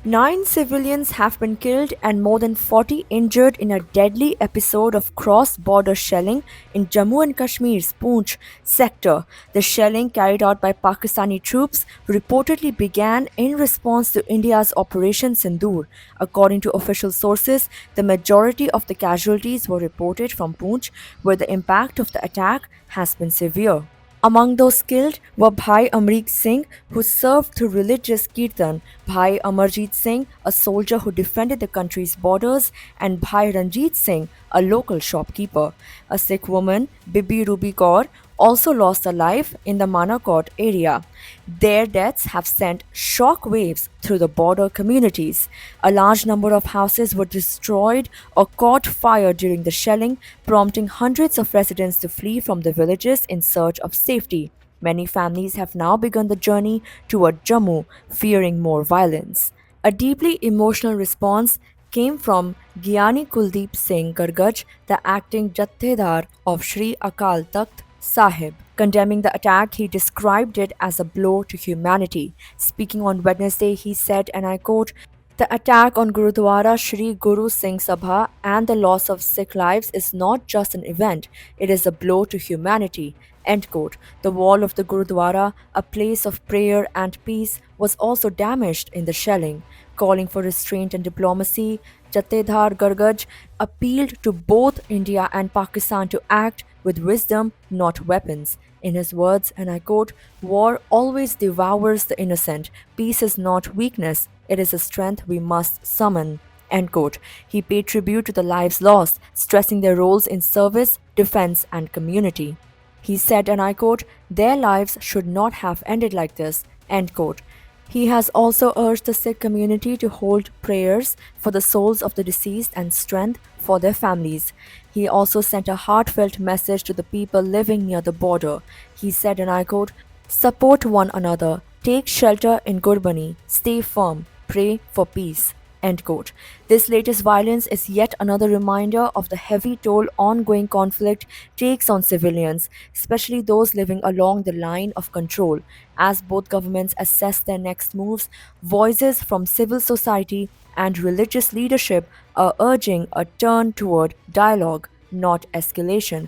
Nine civilians have been killed and more than 40 injured in a deadly episode of cross border shelling in Jammu and Kashmir's Poonch sector. The shelling carried out by Pakistani troops reportedly began in response to India's Operation Sindoor. According to official sources, the majority of the casualties were reported from Poonch, where the impact of the attack has been severe. Among those killed were Bhai Amrik Singh, who served through religious kirtan, Bhai Amarjit Singh, a soldier who defended the country's borders, and Bhai Ranjit Singh, a local shopkeeper. A Sikh woman, Bibi Ruby Kaur, also lost her life in the Manakot area. Their deaths have sent shock waves through the border communities. A large number of houses were destroyed or caught fire during the shelling, prompting hundreds of residents to flee from the villages in search of safety. Many families have now begun the journey toward Jammu, fearing more violence. A deeply emotional response came from Gyani Kuldeep Singh Gargaj, the acting Jathedar of Sri Akal Takht Sahib. Condemning the attack, he described it as a blow to humanity. Speaking on Wednesday, he said, and I quote, "The attack on Gurudwara Shri Guru Singh Sabha and the loss of Sikh lives is not just an event, it is a blow to humanity." End quote. The wall of the Gurudwara, a place of prayer and peace, was also damaged in the shelling. Calling for restraint and diplomacy, Jathedar Gargaj appealed to both India and Pakistan to act with wisdom, not weapons. In his words, and I quote, "War always devours the innocent. Peace is not weakness, it is a strength we must summon." End quote. He paid tribute to the lives lost, stressing their roles in service, defense, and community. He said, and I quote, "Their lives should not have ended like this." End quote. He has also urged the Sikh community to hold prayers for the souls of the deceased and strength for their families. He also sent a heartfelt message to the people living near the border. He said, and I quote, "Support one another, take shelter in Gurbani, stay firm, pray for peace." End quote. This latest violence is yet another reminder of the heavy toll ongoing conflict takes on civilians, especially those living along the line of control. As both governments assess their next moves, voices from civil society and religious leadership are urging a turn toward dialogue, not escalation.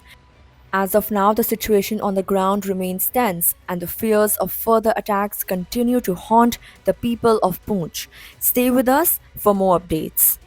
As of now, the situation on the ground remains tense, and the fears of further attacks continue to haunt the people of Poonch. Stay with us for more updates.